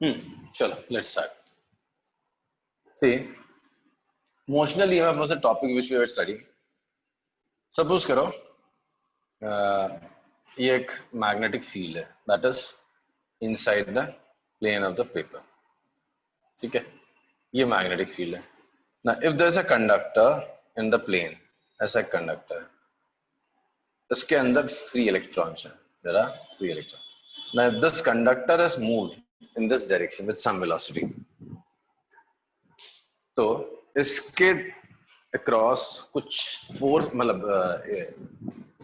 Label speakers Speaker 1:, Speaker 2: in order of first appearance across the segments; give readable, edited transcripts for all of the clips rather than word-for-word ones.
Speaker 1: चलो let's start. See, emotional EMF was a topic which we were studying. Suppose करो ये एक magnetic field है that is inside the plane of the paper. ठीक है, ये मैग्नेटिक फील्ड है. Now if there is a conductor in the plane, ऐसा एक कंडक्टर है, इसके अंदर फ्री इलेक्ट्रॉन्स हैं. There are free electrons. Now if this conductor is moved in this direction with some velocity, तो इसके अक्रॉस कुछ फोर्स, मतलब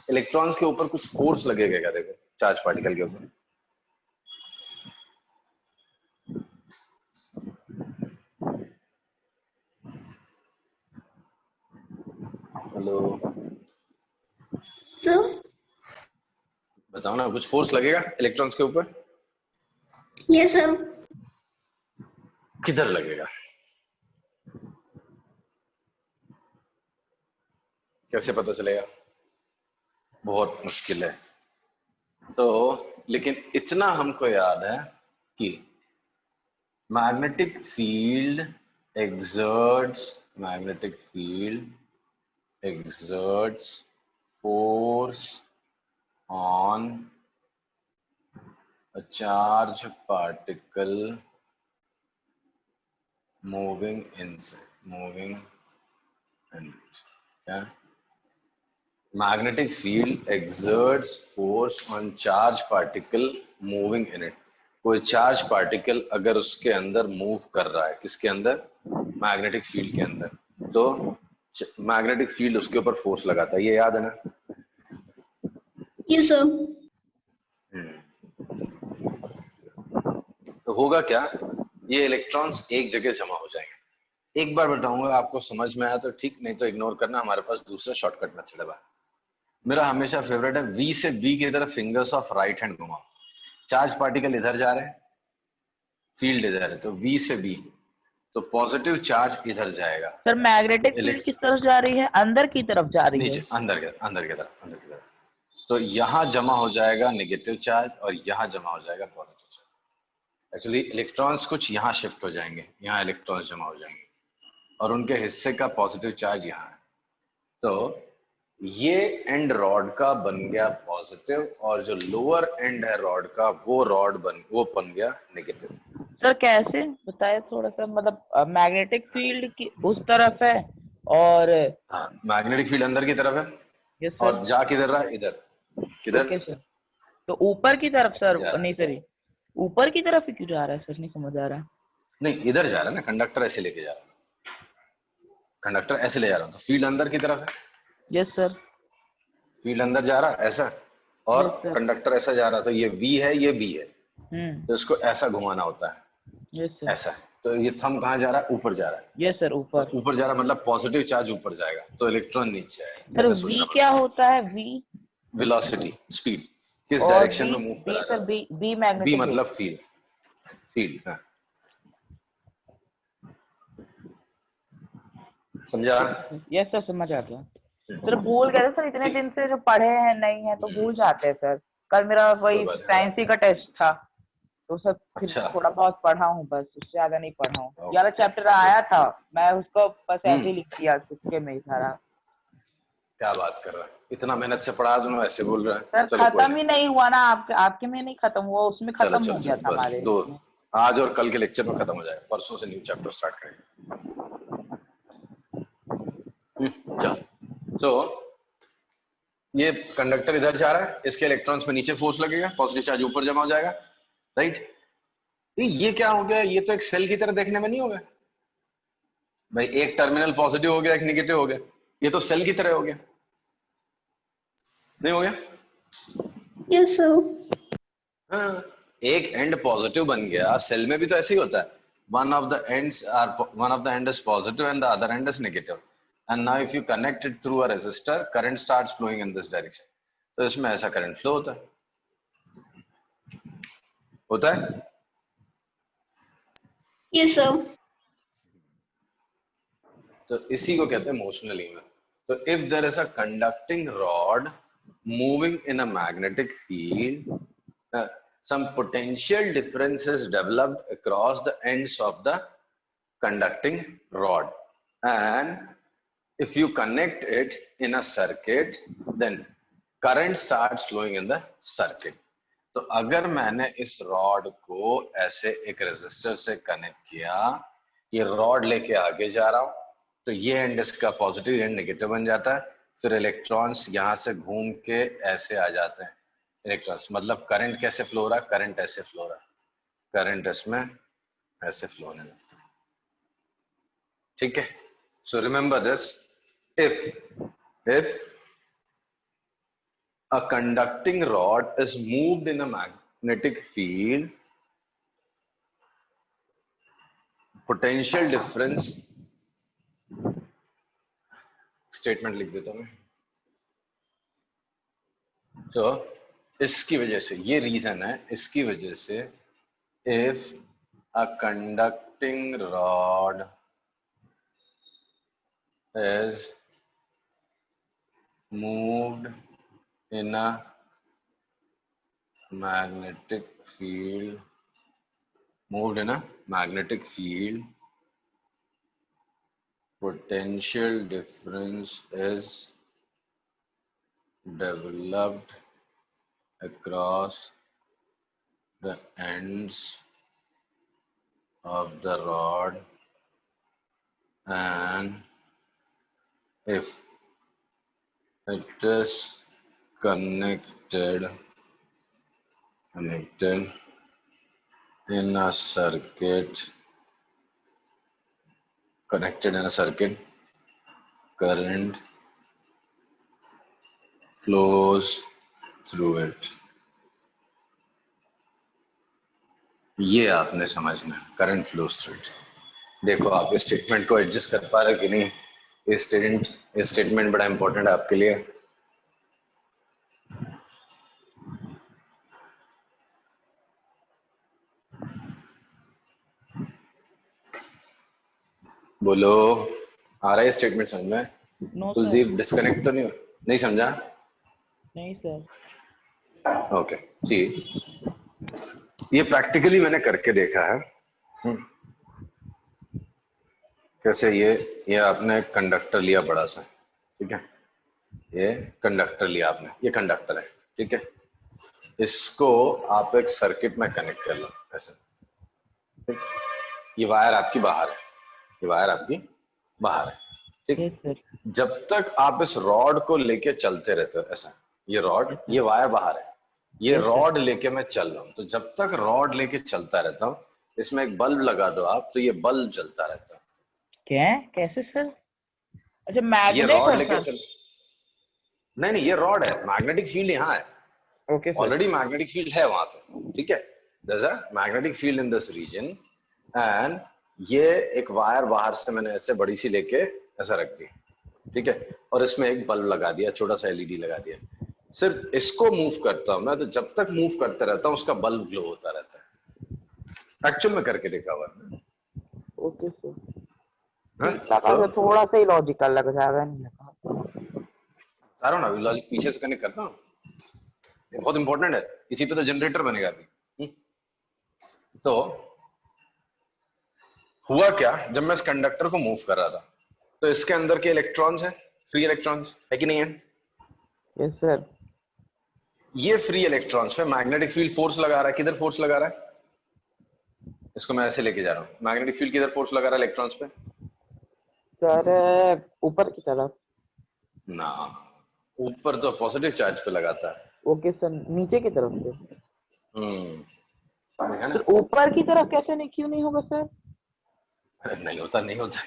Speaker 1: इलेक्ट्रॉन्स के ऊपर कुछ फोर्स लगेगा क्या? देखो चार्ज पार्टिकल के ऊपर. हेलो
Speaker 2: सर
Speaker 1: बताओ ना, कुछ फोर्स लगेगा इलेक्ट्रॉन्स के ऊपर?
Speaker 2: Yes sir.
Speaker 1: किधर लगेगा? कैसे पता चलेगा? बहुत मुश्किल है. तो लेकिन इतना हमको याद है कि magnetic field exerts force on a charged particle moving in क्या? Magnetic field exerts force on charged particle moving in it. कोई चार्ज पार्टिकल अगर उसके अंदर मूव कर रहा है, किसके अंदर? मैग्नेटिक फील्ड के अंदर, तो मैग्नेटिक फील्ड उसके ऊपर फोर्स लगाता है. ये याद है ना?
Speaker 2: Yes sir.
Speaker 1: तो होगा क्या? ये इलेक्ट्रॉन्स एक जगह जमा हो जाएंगे. एक बार बताऊंगा, आपको समझ में आया तो ठीक, नहीं तो इग्नोर करना. हमारे पास दूसरा शॉर्टकट मेथड है. मेरा हमेशा फेवरेट है, V से B की तरफ फिंगर्स ऑफ राइट हैंड घुमाओ. चार्ज पार्टिकल इधर जा रहे हैं, फील्ड इधर है, तो V से B, तो पॉजिटिव चार्ज इधर जाएगा.
Speaker 3: सर मैग्नेटिक फील्ड किस तरफ जा रही है? अंदर की तरफ जा रही है.
Speaker 1: नीचे, अंदर की तरफ. तो यहाँ जमा हो जाएगा नेगेटिव चार्ज और यहाँ जमा हो जाएगा पॉजिटिव चार्ज. एक्चुअली इलेक्ट्रॉन्स कुछ यहाँ शिफ्ट हो जाएंगे, यहाँ इलेक्ट्रॉन्स जमा हो जाएंगे और उनके हिस्से का पॉजिटिव चार्ज यहाँ है. तो ये एंड रॉड का बन गया पॉजिटिव और जो लोअर एंड है रॉड का, वो बन गया नेगेटिव.
Speaker 3: सर कैसे बताए थोड़ा सा? मतलब मैग्नेटिक फील्ड की उस तरफ है और
Speaker 1: मैग्नेटिक फील्ड अंदर की तरफ है.
Speaker 3: Yes sir.
Speaker 1: और जा किधर रहा है? इधर. किधर?
Speaker 3: Okay sir. तो ऊपर की तरफ सर? नहीं सर, ऊपर की तरफ ही क्यों जा रहा है सर? नहीं समझ आ रहा.
Speaker 1: नहीं, इधर जा रहा है ना, कंडक्टर ऐसे लेके जा रहा है, कंडक्टर ऐसे ले जा रहा है, तो फील्ड अंदर की तरफ है.
Speaker 3: Yes sir.
Speaker 1: फील्ड अंदर जा रहा है ऐसा, और कंडक्टर ऐसा जा रहा है, तो ये V है, ये B है, तो इसको ऐसा घुमाना होता है.
Speaker 3: Yes sir.
Speaker 1: ऐसा. तो ये थंब कहाँ जा रहा है? ऊपर जा रहा है.
Speaker 3: Yes sir. ऊपर
Speaker 1: जा रहा है, मतलब पॉजिटिव चार्ज ऊपर जाएगा, तो इलेक्ट्रॉन नीचे आएगा.
Speaker 3: सर V क्या होता है? V
Speaker 1: वेलोसिटी, स्पीड, किस डायरेक्शन में मूव कर रहा है.
Speaker 3: B मैग्नेटिक,
Speaker 1: B मतलब फील्ड. हाँ, समझा?
Speaker 3: यस सर, समझ आ गया. सर भूल गए सर, इतने दिन से जो पढ़े हैं नहीं है तो भूल जाते हैं सर. कल मेरा वही साइंस का टेस्ट था, तो सर फिर थोड़ा बहुत पढ़ा हूँ, बस उससे ज्यादा नहीं पढ़ा हूँ. 11 चैप्टर आया था, मैं उसको बस ऐसे ही लिख दिया तुक्के में ही सारा.
Speaker 1: क्या बात कर रहा है? इतना मेहनत से पढ़ा दूं, ऐसे बोल रहा है.
Speaker 3: सर खत्म ही नहीं हुआ ना, आपके में नहीं खत्म हुआ, उसमें खत्म हो गया था हमारे.
Speaker 1: आज और कल के लेक्चर में खत्म हो जाएगा, परसों से न्यू चैप्टर स्टार्ट करेंगे. चलो, तो ये कंडक्टर इधर जा रहा है, इसके इलेक्ट्रॉन्स पे नीचे फोर्स लगेगा, पॉजिटिव चार्ज ऊपर जमा हो जाएगा. राइट. ये क्या हो गया? ये तो एक सेल की तरह देखने में नहीं हो गया भाई. एक टर्मिनल पॉजिटिव हो गया, एक नेगेटिव हो गया. ये तो सेल की तरह हो गया, नहीं हो गया?
Speaker 2: Yes sir.
Speaker 1: हाँ, एक एंड पॉजिटिव बन गया. सेल में भी तो ऐसे ही होता है. one of the end is positive and the other end is negative. And now if you connect it through a resistor, current starts flowing in this direction. तो इसमें ऐसा करंट फ्लो होता है.
Speaker 2: Yes sir.
Speaker 1: तो इसी को कहते हैं मोशनल ईएमएफ. तो if there is a conducting rod moving in a magnetic field, some potential difference is developed across the ends of the conducting rod, and if you connect it in a circuit, then current starts flowing in the circuit. तो अगर मैंने इस rod को ऐसे एक resistor से connect किया, ये रॉड लेके आगे जा रहा हूं, तो ये एंड इसका पॉजिटिव एंड नेगेटिव बन जाता है, फिर इलेक्ट्रॉन्स यहां से घूम के ऐसे आ जाते हैं इलेक्ट्रॉन्स, मतलब करंट कैसे फ्लो हो रहा है, करंट ऐसे फ्लो हो रहा है, करंट इसमें ऐसे फ्लो होने लगता है, ठीक है। So remember this, if a conducting rod is moved in a magnetic field, potential difference, statement लिख देता हूं मैं, तो इसकी वजह से, ये रीजन है, इसकी वजह से if a conducting rod is moved in a magnetic field, potential difference is developed across the ends of the rod, and if it is connected in a circuit, current flows through it. ये आपने समझना, current flows through it. देखो आप इस statement को adjust कर पा रहे कि नहीं, ये स्टेटमेंट बड़ा इंपॉर्टेंट है आपके लिए। बोलो, आ रहा है स्टेटमेंट समझ में? कुलदीप डिस्कनेक्ट तो नहीं समझा?
Speaker 3: नहीं सर।
Speaker 1: ओके, जी, ये प्रैक्टिकली मैंने करके देखा है। कैसे, ये आपने कंडक्टर लिया बड़ा सा, ठीक है, ये कंडक्टर लिया आपने, ये कंडक्टर है, ठीक है, इसको आप एक सर्किट में कनेक्ट कर लो ऐसे, ठीक? ये वायर आपकी बाहर है, ये वायर आपकी बाहर है, ठीक। जब तक आप इस रॉड को लेके चलते रहते हो ऐसा, ये रॉड, ये वायर बाहर है, ये रॉड लेके मैं चल रहा हूँ, तो जब तक रॉड लेके चलता रहता हूँ, इसमें एक बल्ब लगा दो आप, तो ये बल्ब जलता रहता है। क्या,
Speaker 3: कैसे सर? अच्छा, मैग्नेट,
Speaker 1: ये रॉड लेके चल, नहीं, ये रॉड है, मैग्नेटिक फील्ड यहाँ है,
Speaker 3: ओके,
Speaker 1: ऑलरेडी मैग्नेटिक फील्ड है वहां पे, ठीक है, there is a magnetic field in this region, and ये एक वायर बाहर से मैंने ऐसे बड़ी सी लेके ऐसा रख दी, ठीक है, और इसमें एक बल्ब लगा दिया, छोटा सा एलईडी लगा दिया, सिर्फ इसको मूव करता हूं मैं, तो जब तक मूव करता रहता हूं उसका बल्ब ग्लो होता रहता है। एक्चुअल में करके देखा हुआ है।
Speaker 3: ओके सर, लगा थोड़ा सा ही लॉजिकल लग जाएगा, नहीं लगा
Speaker 1: सारा ना लॉजिक पीछे से कनेक्ट करता हूं, ये बहुत इंपॉर्टेंट है, इसी पे तो जनरेटर बनेगा अभी। तो हुआ क्या, जब मैं इस कंडक्टर को मूव कर रहा था, तो इसके अंदर के इलेक्ट्रॉन्स हैं, फ्री इलेक्ट्रॉन्स है कि नहीं है?
Speaker 3: Yes sir.
Speaker 1: ये फ्री इलेक्ट्रॉन्स पे मैग्नेटिक फील्ड फोर्स लगा रहा है, किधर फोर्स लगा रहा है? इसको मैं ऐसे लेके जा रहा हूँ, मैग्नेटिक फील्ड किधर फोर्स लगा रहा है इलेक्ट्रॉन्स पे?
Speaker 3: सर ऊपर की तरफ
Speaker 1: ना, ऊपर तो पॉजिटिव चार्ज पे लगाता है।
Speaker 3: ओके सर, नीचे की तरफ से।
Speaker 1: है ना?
Speaker 3: ऊपर की तरफ कैसे नहीं, क्यों नहीं होगा सर?
Speaker 1: नहीं होता,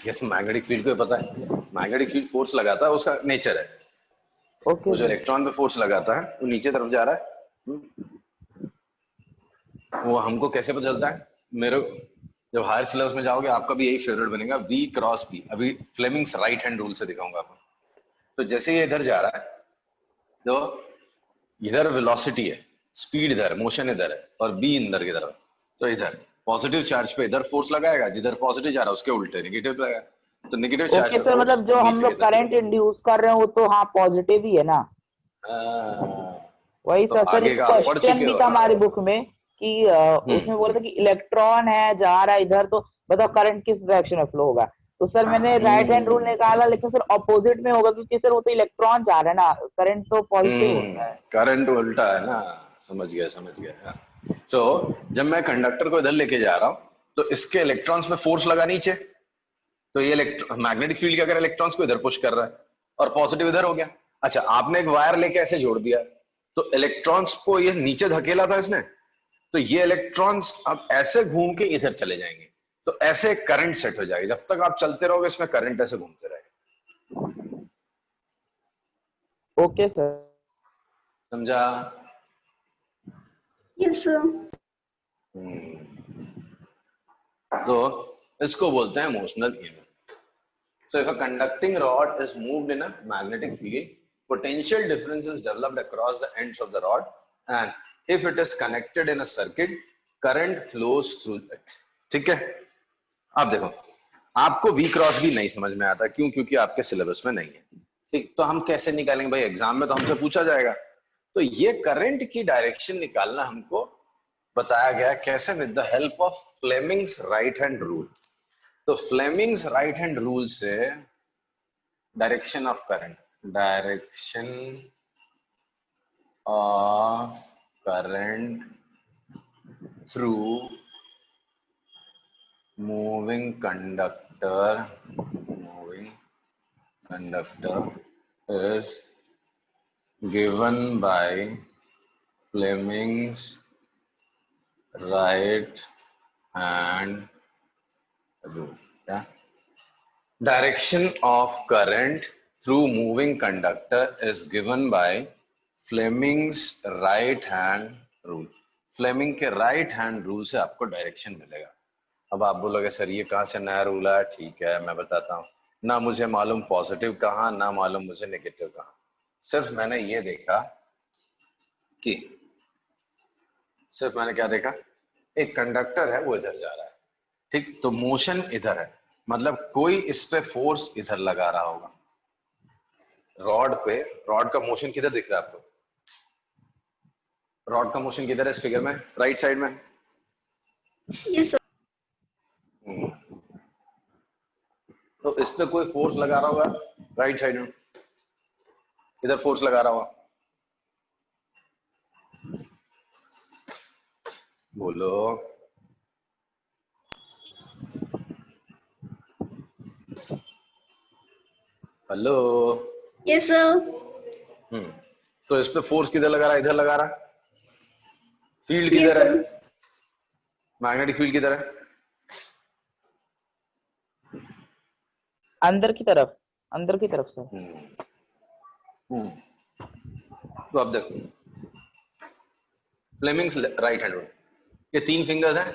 Speaker 1: ये तो मैग्नेटिक फील्ड को पता है, मैग्नेटिक फील्ड फोर्स लगाता है, उसका नेचर है।
Speaker 3: ओके,
Speaker 1: वो जो इलेक्ट्रॉन पे फोर्स लगाता है वो नीचे तरफ जा रहा है, वो हमको कैसे पता चलता है? मेरे जब हायर सिलेबस में जाओगे आपका भी यही फेवरेट बनेगा, V क्रॉस P, अभी फ्लेमिंग्स राइट हैंड रूल से दिखाऊंगा आपको। तो जैसे ये इधर जा रहा है, तो इधर वेलोसिटी है, स्पीड इधर, मोशन इधर है, और B अंदर की तरफ, तो इधर पॉजिटिव चार्ज पे इधर फोर्स लगाएगा, जिधर पॉजिटिव जा रहा है उसके उल्टे नेगेटिव लगाएगा, तो नेगेटिव चार्ज
Speaker 3: पे मतलब जो हम लोग करंट इंड्यूस कर रहे हैं वो तो हाँ पॉजिटिव ही है ना? वही
Speaker 1: तो
Speaker 3: सर,
Speaker 1: आगे का आप पढ़
Speaker 3: क्वेश्चन
Speaker 1: चुके
Speaker 3: भी
Speaker 1: हो
Speaker 3: था हमारी बुक में कि उसमें बोला था कि इलेक्ट्रॉन है जा रहा है इधर, तो बताओ करंट किस डायरेक्शन में फ्लो होगा। तो सर मैंने राइट हैंड रूल निकाला, लेकिन सर ऑपोजिट में होगा, क्योंकि सर वो तो इलेक्ट्रॉन जा रहा है ना, करंट तो पॉजिटिव होता है।
Speaker 1: करंट उल्टा है ना, समझ गया। तो जब मैं कंडक्टर को इधर लेके जा रहा हूं तो इसके इलेक्ट्रॉन्स में फोर्स लगा नीचे, तो ये मैग्नेटिक फील्ड क्या कर रहा है, इलेक्ट्रॉन्स को इधर पुश कर रहा है और पॉजिटिव इधर हो गया। अच्छा, आपने एक वायर लेके ऐसे जोड़ दिया तो इलेक्ट्रॉन्स को ये नीचे धकेला था इसने, तो ये इलेक्ट्रॉन्स अब ऐसे घूम के इधर चले जाएंगे, तो ऐसे करंट सेट हो जाएगी। जब तक आप चलते रहोगे इसमें करंट ऐसे घूमते रहेगा।
Speaker 3: ओके सर,
Speaker 1: समझा?
Speaker 2: Yes, sir.
Speaker 1: तो इसको बोलते हैं motional EMF. So if a conducting rod is moved in a magnetic field, potential difference is developed across the ends of the rod, and if it is connected in a circuit, current flows through it. ठीक है? अब देखो, आपको V cross भी नहीं समझ में आता, क्यों? क्योंकि आपके सिलेबस में नहीं है। ठीक, तो हम कैसे निकालेंगे भाई? एग्जाम में तो हमसे पूछा जाएगा। तो ये करंट की डायरेक्शन निकालना हमको बताया गया कैसे, with the help of Fleming's right hand rule. तो फ्लेमिंग्स राइट हैंड रूल से direction of current through moving conductor is given by Fleming's right hand rule. Yeah? Direction of current through moving conductor is given by Fleming's right hand rule. Fleming के right hand rule से आपको direction मिलेगा। अब आप बोलोगे sir ये कहाँ से नया रूल है? ठीक है, मैं बताता हूँ। ना मुझे मालूम पॉजिटिव कहाँ, ना मालूम मुझे नेगेटिव कहाँ। सिर्फ मैंने ये देखा कि क्या देखा, एक कंडक्टर है वो इधर जा रहा है, ठीक, तो मोशन इधर है, मतलब कोई इस पे फोर्स इधर लगा रहा होगा रॉड पे। रॉड का मोशन किधर दिख रहा है आपको? रॉड का मोशन किधर है इस फिगर में? राइट साइड में।
Speaker 2: Yes, sir.
Speaker 1: तो इस पे कोई फोर्स लगा रहा होगा राइट साइड में, इधर फोर्स लगा रहा होगा। बोलो। हेलो।
Speaker 2: Yes, sir.
Speaker 1: तो इस पे फोर्स किधर लगा रहा है? इधर लगा रहा है। फील्ड
Speaker 2: Yes,
Speaker 1: किधर है?
Speaker 2: sir.
Speaker 1: मैग्नेटिक फील्ड किधर है?
Speaker 3: अंदर की तरफ सर।
Speaker 1: तो अब देखो, फ्लेमिंग्स राइट हैंड रूल, ये 3 फिंगर्स हैं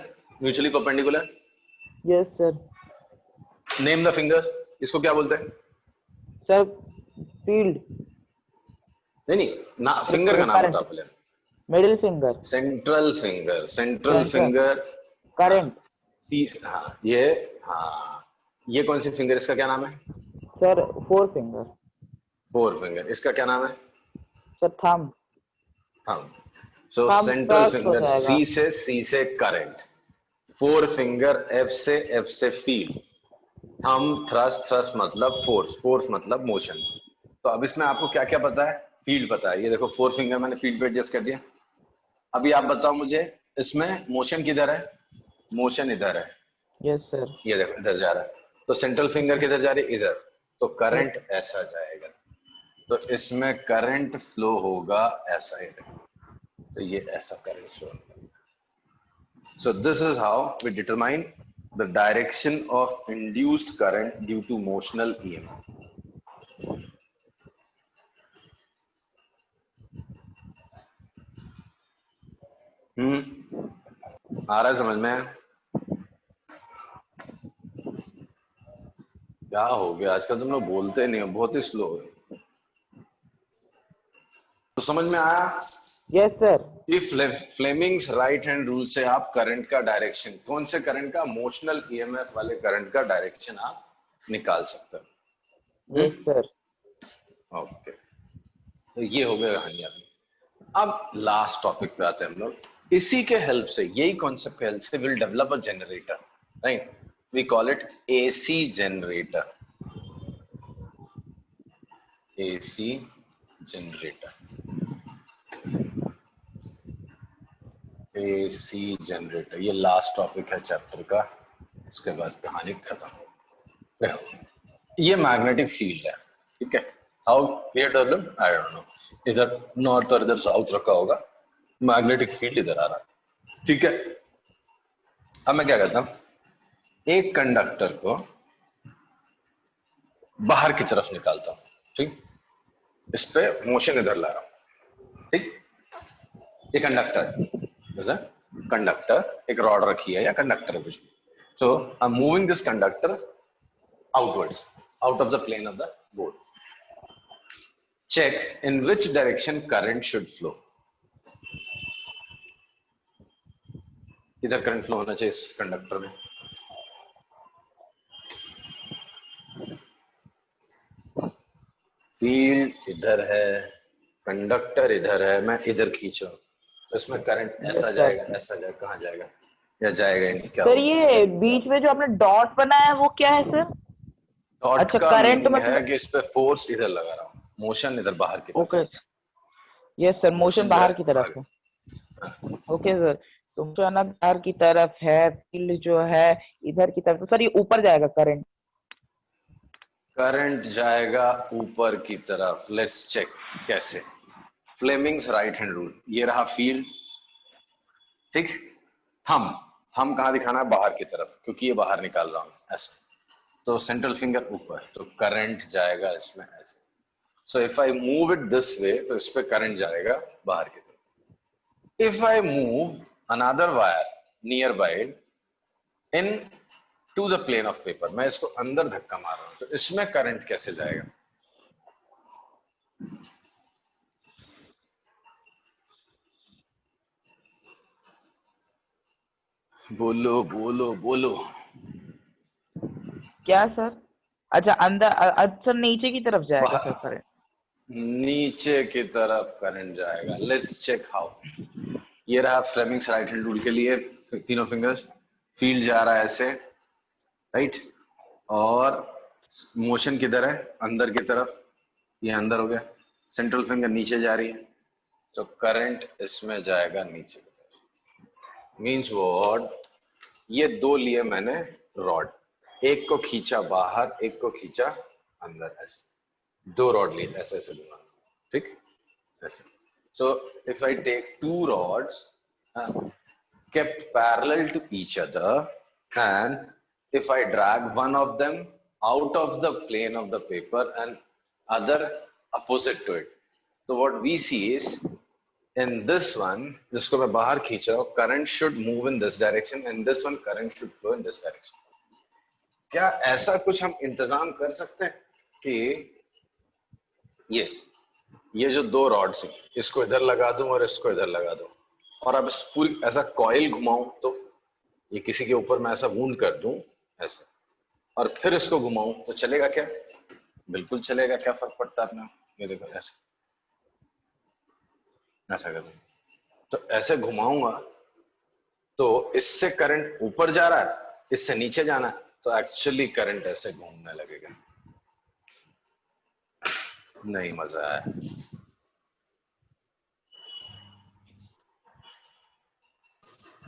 Speaker 1: mutually perpendicular.
Speaker 3: Yes sir.
Speaker 1: Name the fingers, इसको क्या बोलते हैं
Speaker 3: सर? फील्ड।
Speaker 1: नहीं ना, फिंगर का नाम बताओ पहले।
Speaker 3: Middle finger.
Speaker 1: Central finger
Speaker 3: current.
Speaker 1: हाँ, ये कौन सी फिंगर, इसका क्या नाम है
Speaker 3: सर? 4
Speaker 1: फिंगर। इसका क्या नाम है
Speaker 3: sir? Thumb.
Speaker 1: So central finger C से करंट, 4 फिंगर एफ से फील्ड, थंब थ्रस्ट मतलब फोर्स मतलब मोशन। तो अब इसमें आपको क्या क्या पता है? फील्ड पता है। ये देखो 4 फिंगर मैंने फील्ड पे एडजस्ट कर दिया। अभी आप बताओ मुझे, इसमें मोशन किधर है? मोशन इधर है।
Speaker 3: Yes sir. ये
Speaker 1: देखो इधर जा रहा है, तो सेंट्रल फिंगर किधर जा रही है? इधर। तो करंट ऐसा जाएगा, तो इसमें करंट फ्लो होगा ऐसा ही, तो ये ऐसा करंट फ्लो होगा। So this is how we determine the direction of induced current due to motional EMF. आ रहा है समझ में? क्या हो गया आजकल, तुम लोग बोलते नहीं हो, बहुत ही स्लो हो। तो समझ में आया?
Speaker 3: Yes sir.
Speaker 1: Fleming's right hand rule से आप करंट का डायरेक्शन, कौन से करंट का? मोशनल ईएमएफ वाले करंट का डायरेक्शन आप निकाल सकते हो।
Speaker 3: Yes sir.
Speaker 1: ओके, तो ये हो गया कहानी। अभी अब लास्ट टॉपिक पे आते हैं हम लोग, इसी के हेल्प से, यही कॉन्सेप्ट के हेल्प से will develop a generator, right? We call it AC generator, AC generator, AC generator. ये लास्ट टॉपिक है चैप्टर का, उसके बाद कहानी खत्म। देखो ये मैग्नेटिक फील्ड है, ठीक है? हाउ ये डेवलप आई डोंट नो, इधर नॉर्थ और इधर साउथ रखा होगा, मैग्नेटिक फील्ड इधर आ रहा है, ठीक है? अब मैं क्या करता हूं, एक कंडक्टर को बाहर की तरफ निकालता हूं, ठीक? इस पे मोशन इधर ला रहा हूं, ठीक? ये कंडक्टर है, जैसे कंडक्टर, एक रॉड रखी है या कंडक्टर है कुछ, so I am moving this conductor outwards, out of the plane of the board. Check in which direction current should flow. इधर करंट फ्लो होना चाहिए इस कंडक्टर में, फील्ड इधर है, कंडक्टर इधर है, मैं इधर खींचा तो इसमें करंट ऐसा जाएगा, ऐसा जाएगा, कहाँ जाएगा या जाएगा नहीं, क्या
Speaker 3: सर? ये बीच में जो आपने डॉट बनाया है वो क्या है सर?
Speaker 1: डॉट
Speaker 3: अच्छा,
Speaker 1: का
Speaker 3: करंट
Speaker 1: मीनिंग
Speaker 3: मतलब
Speaker 1: है कि इस पे फोर्स इधर लगा रहा हूँ, मोशन इधर बाहर की तरफ।
Speaker 3: ओके, यस सर, मोशन बाहर की तरफ है। ओके सर, तो मोशन बाहर की तरफ है, फील्ड जो है इधर की तरफ, तो सर ये ऊपर जाएगा करंट?
Speaker 1: करंट जाएगा ऊपर की तरफ। लेट्स चेक कैसे। फ्लेमिंग्स राइट हैंड रूल, ये रहा फील्ड, ठीक? हम कहाँ दिखाना है? बाहर की तरफ, क्योंकि ये बाहर निकाल रहा हूँ ऐसे, तो सेंट्रल फिंगर ऊपर, तो करंट जाएगा इसमें ऐसे। So if I move it this way, तो इस पे करंट जाएगा बाहर की तरफ। If I move another wire nearby into the plane of paper, मैं इसको अंदर धक्का मार रहा हूं, तो इसमें करंट कैसे जाएगा? बोलो बोलो बोलो।
Speaker 3: क्या सर? अच्छा अंदर, अच्छा नीचे की तरफ जाएगा सर करंट?
Speaker 1: नीचे की तरफ करंट जाएगा। Let's check how. ये रहा फ्लेमिंग्स राइट हैंड रूल के लिए तीनों फिंगर्स, फील्ड जा रहा है ऐसे, राइट? और मोशन किधर है? अंदर की तरफ, ये अंदर हो गया, सेंट्रल फिंगर नीचे जा रही है, तो करंट इसमें जाएगा नीचे की तरफ। Means what? ये दो लिए मैंने रॉड, एक को खींचा बाहर, एक को खींचा अंदर, ऐसे दो रॉड लिए, ऐसे ऐसे दूंगा, ठीक? ऐसे। So if I take two rods kept parallel to each other, and if I drag one of them out of the plane of the paper and other opposite to it, so what we see is in this one, जिसको मैं बाहर खींच रहा हूँ, current should move in this direction, and this one current should flow in this direction. क्या ऐसा कुछ हम इंतजाम कर सकते हैं कि ये जो दो रॉड्स हैं, इसको इधर लगा दूं और इसको इधर लगा दूं, और अब इस पूरी ऐसा कॉइल घुमाऊं, तो ये किसी के ऊपर मैं ऐसा वूंड कर दूं ऐसे, और फिर इसको घुमाऊं, तो चलेगा क्या? बिल्कुल चलेगा। क्या फर्क पड़ता है अपना? ये देखो ऐसे, ऐसा कर दूं, तो ऐसे घुमाऊंगा तो इससे करंट ऊपर जा रहा है, इससे नीचे जाना है, तो एक्चुअली करंट ऐसे घूमने लगेगा। नहीं मजा आया।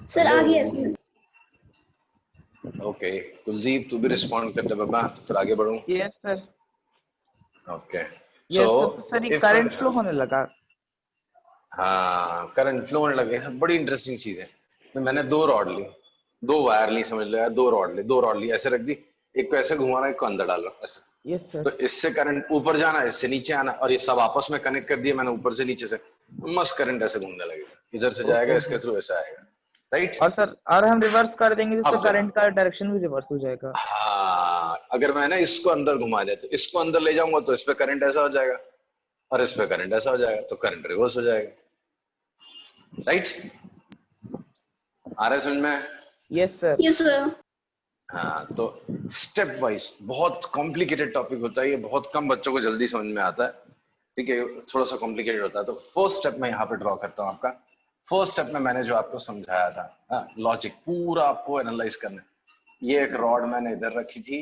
Speaker 2: सर आ गया समझ।
Speaker 1: ओके कुलदीप, तू भी रिस्पॉन्ड करते बाबा, तो फिर आगे बढ़ूं।
Speaker 3: Yes sir.
Speaker 1: Okay
Speaker 3: so sir ये करंट फ्लो होने लगा।
Speaker 1: हाँ करंट फ्लो होने लगे, सब बड़ी इंटरेस्टिंग चीज है। तो मैंने दो रॉड ली, दो वायर ली, समझ लो, दो रॉड ली, ऐसे रख दी, एक को ऐसे घुमा रहा, एक को अंदर डाल रहा, ऐसे।
Speaker 3: Yes sir.
Speaker 1: तो इससे करंट ऊपर जाना, इससे नीचे आना, और ये सब आपस में कनेक्ट कर दिया मैंने ऊपर से नीचे से, मस्त करंट ऐसे घूमने लगेगा, इधर से जाएगा, इसके थ्रू ऐसे आएगा, राइट?
Speaker 3: और सर और हम रिवर्स कर देंगे जिससे करंट का डायरेक्शन भी रिवर्स हो जाएगा।
Speaker 1: हाँ, अगर मैंने इसको अंदर घुमा दिया, तो इसको अंदर ले जाऊंगा, तो इस पे करंट ऐसा हो जाएगा, और इस पे करंट ऐसा हो जाएगा, तो करंट रिवर्स हो जाएगा, राइट? आ रहा है समझ में?
Speaker 3: Yes sir.
Speaker 2: Yes sir.
Speaker 1: हाँ, तो स्टेप वाइज बहुत कॉम्प्लिकेटेड टॉपिक होता है ये, बहुत कम बच्चों को जल्दी समझ में आता है, ठीक है? थोड़ा सा कॉम्प्लिकेटेड होता है। तो फर्स्ट स्टेप मैं यहाँ पे ड्रॉ करता हूँ आपका। फर्स्ट स्टेप में मैंने जो आपको समझाया था, लॉजिक पूरा आपको एनालाइज करना है। ये एक रॉड मैंने इधर रखी थी,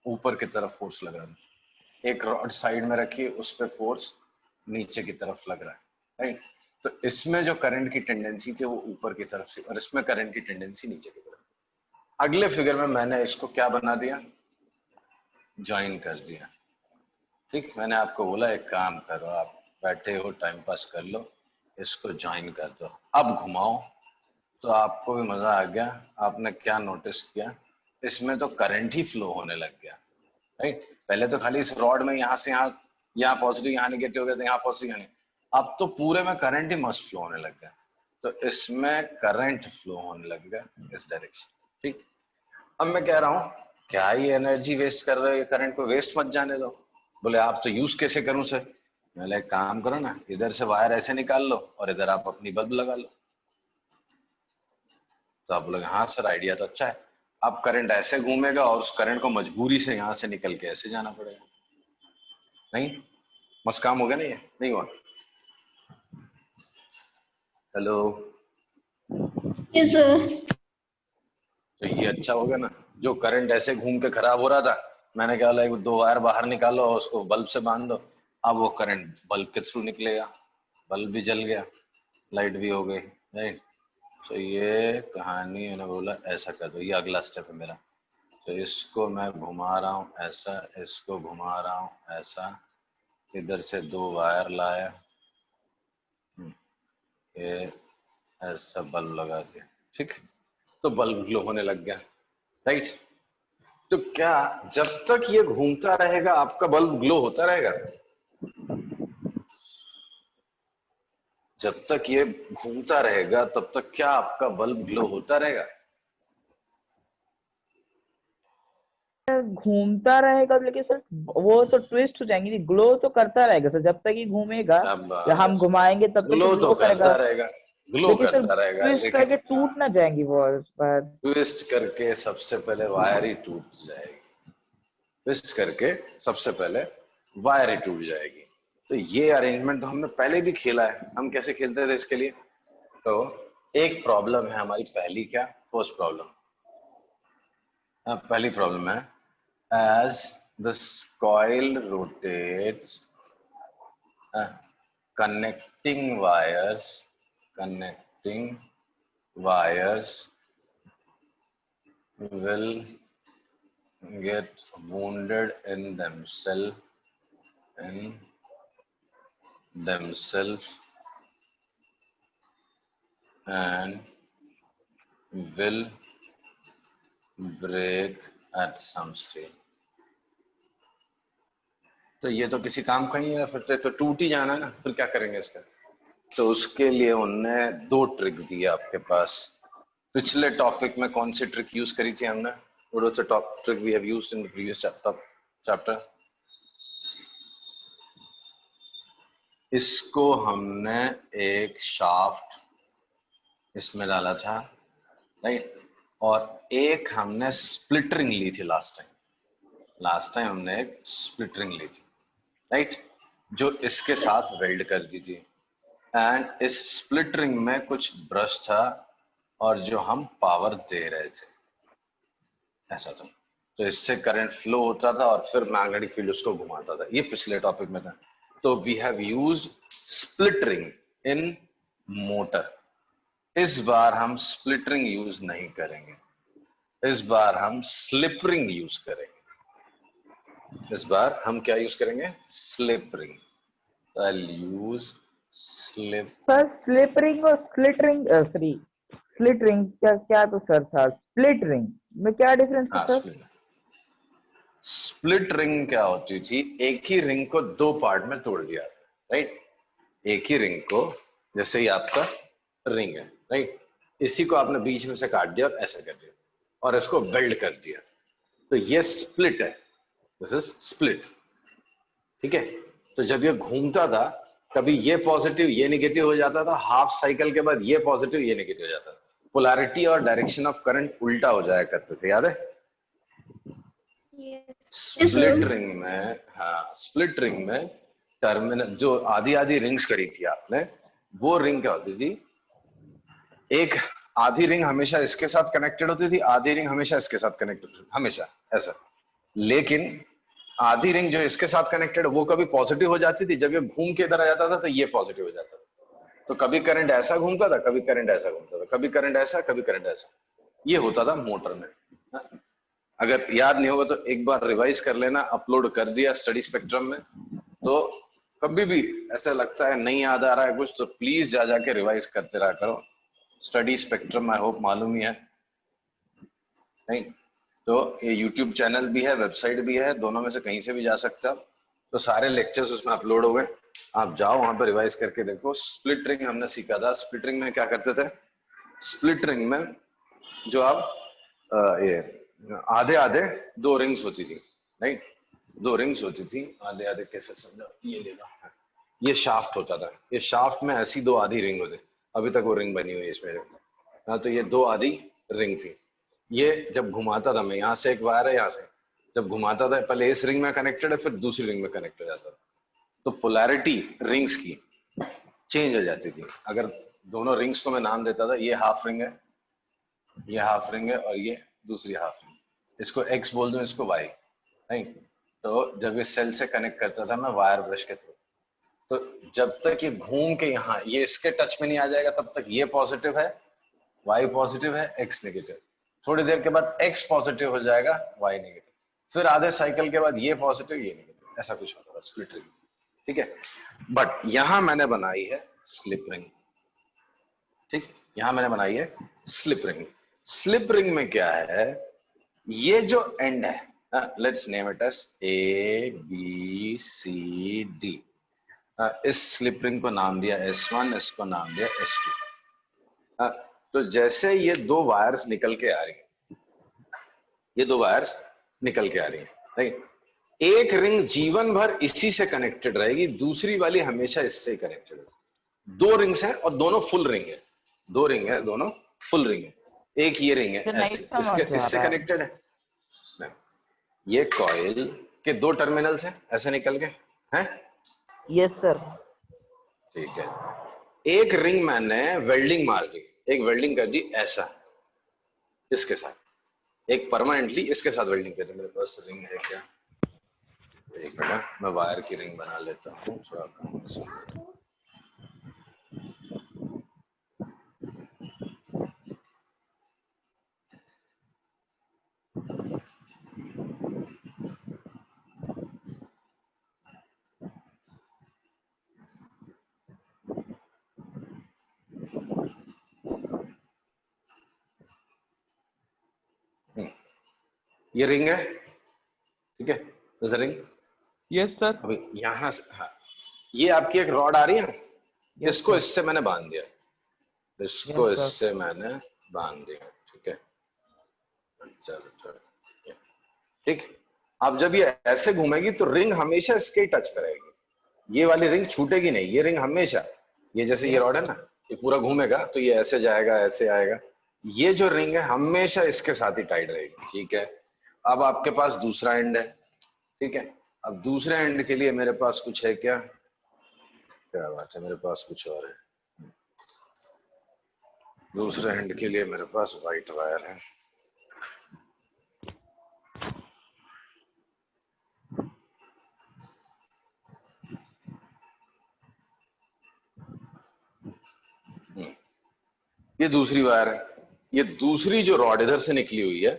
Speaker 1: ऊपर की तरफ फोर्स लग रहा है। एक रॉड साइड में रखी, उस पर फोर्स नीचे की तरफ लग रहा है, राइट। तो इसमें जो करंट की टेंडेंसी थी वो ऊपर की तरफ से, और इसमें करंट की टेंडेंसी नीचे की तरफ। अगले फिगर में मैंने इसको क्या बना दिया, ज्वाइन कर दिया। ठीक, मैंने आपको बोला एक काम करो, आप बैठे हो टाइम पास कर लो, इसको ज्वाइन कर दो। अब घुमाओ तो आपको भी मजा आ गया। आपने क्या नोटिस किया, इसमें तो करंट ही फ्लो होने लग गया, राइट। पहले तो खाली इस रॉड में यहाँ से यहाँ पॉजिटिव यहाँ निगेटिव हो गया, तो यहाँ पॉजिटिव यहाँ, अब तो पूरे में करंट ही मस्ट फ्लो होने लग गया। तो इसमें करंट फ्लो होने लग गया इस डायरेक्शन। ठीक, अब मैं कह रहा हूँ क्या ये एनर्जी वेस्ट कर रहे हो, ये करंट को वेस्ट मत जाने दो। बोले आप तो यूज कैसे करूं सर? मैंने एक काम करो ना, इधर से वायर ऐसे निकाल लो और इधर आप अपनी बल्ब लगा लो। तो आप बोलोगे हाँ सर आइडिया तो अच्छा है। अब करंट ऐसे घूमेगा और उस करंट को मजबूरी से यहाँ से निकल के ऐसे जाना पड़ेगा। नहीं, मस्त काम हो गया ना? ये नहीं हुआ? Hello,
Speaker 2: yes sir.
Speaker 1: तो ये अच्छा हो गया ना। जो करंट ऐसे घूम के खराब हो रहा था, मैंने कहा एक दो वायर बाहर निकालो और उसको बल्ब से बांध दो। अब वो करंट बल्ब के थ्रू निकलेगा, बल्ब भी जल गया, लाइट भी हो गई, राइट। तो ये कहानी मैंने बोला ऐसा कर दो, ये अगला स्टेप है मेरा। तो इसको मैं घुमा रहा हूँ ऐसा, इसको घुमा रहा हूँ ऐसा, इधर से दो वायर लाया, ये ऐसा बल्ब लगा दिया। ठीक, तो बल्ब ग्लो होने लग गया, राइट। तो क्या जब तक ये घूमता रहेगा आपका बल्ब ग्लो होता रहेगा? जब तक ये घूमता रहेगा तब तक क्या आपका बल्ब ग्लो होता रहेगा?
Speaker 3: घूमता रहेगा लेकिन सर वो तो ट्विस्ट हो जाएंगे, ग्लो तो करता रहेगा सर जब तक ये घूमेगा, या हम घुमाएंगे तब तक
Speaker 1: ग्लो
Speaker 3: तो
Speaker 1: तो
Speaker 3: ग्लो करेगा,
Speaker 1: करता रहेगा, ग्लो
Speaker 3: लेकिन सर
Speaker 1: करता रहेगा,
Speaker 3: ट्विस्ट
Speaker 1: लेकिन
Speaker 3: करके टूट ना जाएंगी वो पर।
Speaker 1: ट्विस्ट करके सबसे पहले वायर ही टूट जाएगी। ट्विस्ट करके सबसे पहले वायर ही टूट जाएगी। तो ये अरेंजमेंट तो हमने पहले भी खेला है। हम कैसे खेलते थे इसके लिए? तो एक प्रॉब्लम है हमारी पहली, क्या फर्स्ट प्रॉब्लम, पहली प्रॉब्लम है as the coil rotates, connecting wires will get wounded in themselves and will break at some stage। तो ये तो किसी काम का ही है, फिर तो टूट ही जाना है ना, फिर क्या करेंगे इसका? तो उसके लिए उनने दो ट्रिक दी आपके पास। पिछले टॉपिक में कौन सी ट्रिक यूज करी थी हमने? What was the top trick we have used in the previous chapter? इसको हमने एक शाफ्ट इसमें डाला था, राइट, और एक हमने स्प्लिट रिंग ली थी लास्ट टाइम हमने एक स्प्लिट रिंग ली थी, राइट, जो इसके साथ वेल्ड कर दी थी। एंड इस स्प्लिट रिंग में कुछ ब्रश था और जो हम पावर दे रहे थे, ऐसा था। तो इससे करंट फ्लो होता था और फिर मैग्नेटिक फील्ड उसको घुमाता था। ये पिछले टॉपिक में था। तो we have used split ring in motor. इस बार हम स्प्लिट रिंग यूज नहीं करेंगे, इस बार हम स्लिप रिंग यूज करेंगे। इस बार हम क्या यूज करेंगे? Slip ring. I'll use slip।
Speaker 3: Sir slip ring और स्प्लिट रिंग क्या तो सर था, स्प्लिट रिंग में क्या डिफरेंस है सर?
Speaker 1: स्प्लिट रिंग क्या होती थी? एक ही रिंग को दो पार्ट में तोड़ दिया, राइट। एक ही रिंग को, जैसे ही आपका रिंग है, राइट, इसी को आपने बीच में से काट दिया और ऐसा कर दिया और इसको वेल्ड कर दिया। तो ये स्प्लिट है, दिस इज स्प्लिट, ठीक है। तो जब ये घूमता था, कभी ये पॉजिटिव ये नेगेटिव हो जाता था, हाफ साइकिल के बाद ये पॉजिटिव ये नेगेटिव हो जाता था, पोलैरिटी और डायरेक्शन ऑफ करंट उल्टा हो जाया करते थे, याद है? स्प्लिट रिंग में, हाँ, स्प्लिट रिंग में टर्मिनल जो आधी आधी रिंग्स करी थी आपने, वो रिंग क्या होती थी? एक आधी रिंग हमेशा इसके साथ कनेक्टेड होती थी, आधी रिंग हमेशा इसके साथ कनेक्टेड होती थी, हमेशा ऐसा। लेकिन आधी रिंग जो इसके साथ कनेक्टेड वो कभी पॉजिटिव हो जाती थी, जब ये घूम के इधर आ जाता था तो ये पॉजिटिव हो जाता था। तो कभी करंट ऐसा घूमता था, कभी करंट ऐसा घूमता था, कभी करंट ऐसा, कभी करंट ऐसा। ये होता था मोटर में। अगर याद नहीं होगा तो एक बार रिवाइज कर लेना, अपलोड कर दिया स्टडी स्पेक्ट्रम में। तो कभी भी ऐसा लगता है नहीं याद आ रहा है कुछ, तो प्लीज जा जाके रिवाइज करते रहा करो। स्टडी स्पेक्ट्रम आई होप मालूम ही है, नहीं तो ये यूट्यूब चैनल भी है, वेबसाइट भी है, दोनों में से कहीं से भी जा सकते हो। तो सारे लेक्चर्स उसमें अपलोड हो गए, आप जाओ वहां पर रिवाइज करके देखो। स्प्लिट रिंग हमने सीखा था। स्प्लिट रिंग में क्या करते थे? स्प्लिट रिंग में जो आप ये आधे आधे दो रिंग्स होती थी, राइट? दो रिंग्स होती थी आधे आधे। कैसे समझा? ये लेना, ये शाफ्ट होता था, ये शाफ्ट में ऐसी दो आधी रिंग होती, अभी तक वो रिंग बनी हुई है इसमें। हाँ, तो ये दो आधी रिंग थी। ये जब घुमाता था, मैं यहाँ से एक वायर है, यहाँ से जब घुमाता था, पहले इस रिंग में कनेक्टेड है, फिर दूसरी रिंग में कनेक्ट हो जाता था। तो पोलैरिटी रिंग्स की चेंज हो जाती थी। अगर दोनों रिंग्स को मैं नाम देता था, ये हाफ रिंग है, ये हाफ रिंग है, और ये दूसरी हाफ रिंग, इसको एक्स बोल दूं, इसको वाई, राइट? तो जब ये सेल से कनेक्ट करता था मैं वायर ब्रश के थ्रू, तो जब तक ये घूम के यहाँ ये इसके टच में नहीं आ जाएगा, तब तक ये पॉजिटिव है, वाई पॉजिटिव है, एक्स नेगेटिव। थोड़ी देर के बाद एक्स पॉजिटिव हो जाएगा, वाई नेगेटिव, फिर आधे साइकिल के बाद ये पॉजिटिव, ये नेगेटिव, ऐसा कुछ होता है स्प्लिट रिंग, ठीक है? बट यहां मैंने बनाई है स्लिप रिंग, ठीक? यहां मैंने बनाई है स्लिप रिंग। स्लिप रिंग में क्या है? ये जो एंड है, let's name it as A B C D. इस स्लिप रिंग को नाम दिया S1, इसको नाम दिया S2। तो जैसे ये दो वायर्स निकल के आ रही है, ये दो वायर्स निकल के आ रही है, राइट? एक रिंग जीवन भर इसी से कनेक्टेड रहेगी, दूसरी वाली हमेशा इससे कनेक्टेड है। दो रिंग्स हैं और दोनों फुल रिंग है, दो रिंग है, दोनों फुल रिंग है। एक ये रिंग है
Speaker 3: नहीं
Speaker 1: ऐसे,
Speaker 3: समझ
Speaker 1: इसके
Speaker 3: आ
Speaker 1: इससे
Speaker 3: रहा है।
Speaker 1: कनेक्टेड है। ये कॉइल के दो टर्मिनल्स हैं ऐसे निकल के, हैं?
Speaker 3: Yes sir.
Speaker 1: ठीक है। एक रिंग मैंने वेल्डिंग मार दी, एक वेल्डिंग कर दी ऐसा इसके साथ, एक परमानेंटली इसके साथ वेल्डिंग कर दी। मेरे पास रिंग है क्या? एक मिनट, मैं वायर की रिंग बना लेता हूँ थोड़ा कम से। ये रिंग है, ठीक है? Ring,
Speaker 3: yes sir.
Speaker 1: अभी यहां से, हाँ, ये आपकी एक रॉड आ रही है,
Speaker 3: Yes,
Speaker 1: इसको
Speaker 3: sir.
Speaker 1: इससे मैंने बांध दिया, इसको
Speaker 3: Yes, sir.
Speaker 1: इससे मैंने बांध दिया, ठीक है? चलो ठीक। अब जब ये ऐसे घूमेगी तो रिंग हमेशा इसके टच करेगी, ये वाली रिंग छूटेगी नहीं, ये रिंग हमेशा, ये जैसे ये रॉड है ना, ये पूरा घूमेगा तो ये ऐसे जाएगा, ऐसे आएगा, ये जो रिंग है हमेशा इसके साथ ही टाइट रहेगी, ठीक है? अब आपके पास दूसरा एंड है, ठीक है? अब दूसरे एंड के लिए मेरे पास कुछ है क्या? क्या बात है, मेरे पास कुछ और है। दूसरे एंड के लिए मेरे पास व्हाइट वायर है। ये दूसरी वायर है, ये दूसरी जो रॉड इधर से निकली हुई है,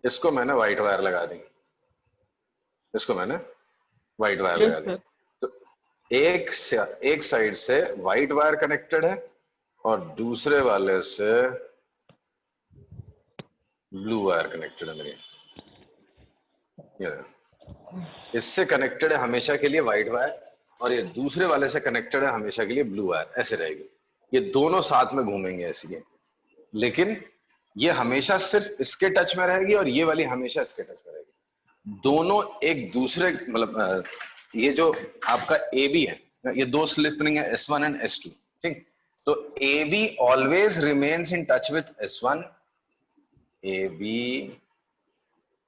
Speaker 1: इसको मैंने व्हाइट वायर लगा दी, इसको मैंने व्हाइट वायर लगा दी। तो एक साइड से व्हाइट वायर कनेक्टेड है और दूसरे वाले से ब्लू वायर कनेक्टेड है मेरी। इससे कनेक्टेड है हमेशा के लिए व्हाइट वायर, और ये दूसरे वाले से कनेक्टेड है हमेशा के लिए ब्लू वायर, ऐसे रहेगी। ये दोनों साथ में घूमेंगे ऐसे, लेकिन ये हमेशा सिर्फ इसके टच में रहेगी और ये वाली हमेशा इसके टच में रहेगी। दोनों एक दूसरे, मतलब ये जो आपका ए बी है, ये दो स्लिप रिंग है S1 एंड S2, ठीक? तो A B always remains in touch with S1, A B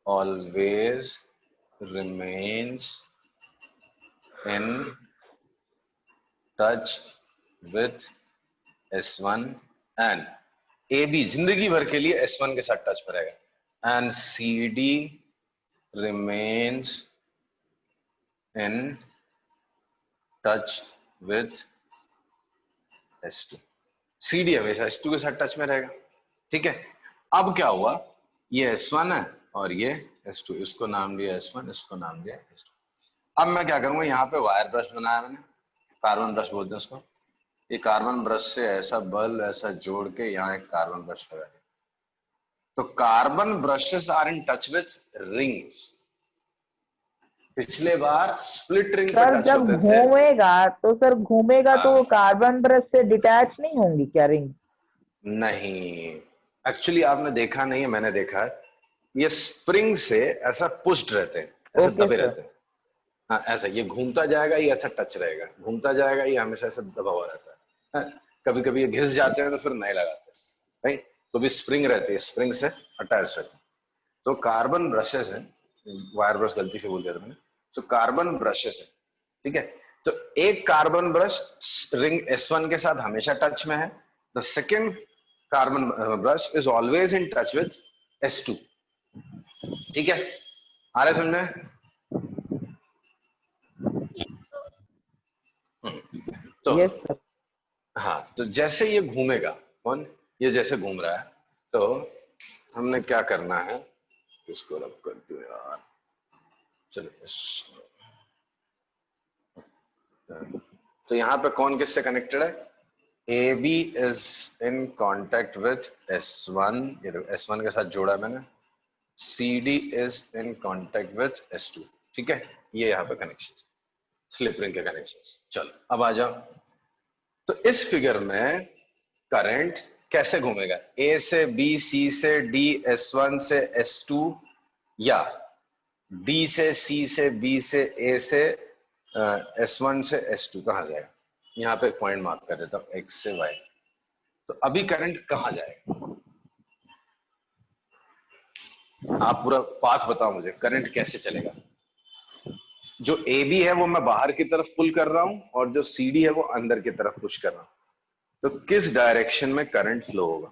Speaker 1: always remains in touch with S1 and A B जिंदगी भर के लिए S1 के साथ टच में रहेगा and C D remains in touch with S2। C D हमेशा S2 के साथ टच में रहेगा, ठीक है। अब क्या हुआ, ये S1 है और ये S2, इसको नाम दिया S1, इसको नाम दिया S2। अब मैं क्या करूंगा, यहाँ पे वायर ब्रश बनाया मैंने, कार्बन ब्रश बोलते हैं उसको। ये कार्बन ब्रश से ऐसा बल ऐसा जोड़ के यहाँ एक कार्बन ब्रश लगा दिया, तो carbon brushes are in touch with rings. पिछले बार स्प्लिट रिंग पे टच होते थे।
Speaker 3: जब घूमेगा तो सर घूमेगा तो कार्बन ब्रश से डिटैच नहीं होंगी क्या रिंग? नहीं, एक्चुअली आपने देखा नहीं है, मैंने देखा है, ये स्प्रिंग से ऐसा पुश्ड रहते हैं, ऐसे दबे रहते हैं। हाँ ऐसा, ये घूमता जाएगा, ये ऐसा टच रहेगा, घूमता जाएगा, ये हमेशा ऐसा दबा हुआ रहता है। कभी कभी ये घिस जाते हैं तो फिर नहीं लगाते, राइट। तो भी स्प्रिंग रहती है, स्प्रिंग से अटैच रहती है। तो कार्बन ब्रशेस है, वायर ब्रश गलती से बोल दिया था मैंने, तो कार्बन ब्रशेस है, ठीक है। तो एक कार्बन ब्रश रिंग S1 के साथ हमेशा टच में है, the second carbon brush is always in touch with S2, ठीक है। आ रहे समझ में? तो हाँ, तो जैसे ये घूमेगा, कौन ये जैसे घूम रहा है, तो हमने क्या करना है, इसको रब कर दो यार, चलो। तो यहाँ पे कौन किससे कनेक्टेड है, A B is in contact with S1, ये देखो S1 के साथ जोड़ा मैंने, C D is in contact with S2, ठीक है। ये यहाँ पे कनेक्शन, स्लिप रिंग के कनेक्शन। चलो अब आ जाओ, तो इस फिगर में करंट कैसे घूमेगा, ए से बी, सी से डी, S1 से S2, या डी से सी से बी से ए से S1 से S2, कहां जाएगा? यहाँ पे पॉइंट मार्क कर देता हूं, X से Y। तो अभी करंट कहां जाएगा, आप पूरा पाथ बताओ मुझे, करंट कैसे चलेगा? जो ए बी है वो मैं बाहर की तरफ पुल कर रहा हूं और जो सी डी है वो अंदर की तरफ पुश कर रहा हूं, तो किस डायरेक्शन में करंट फ्लो होगा?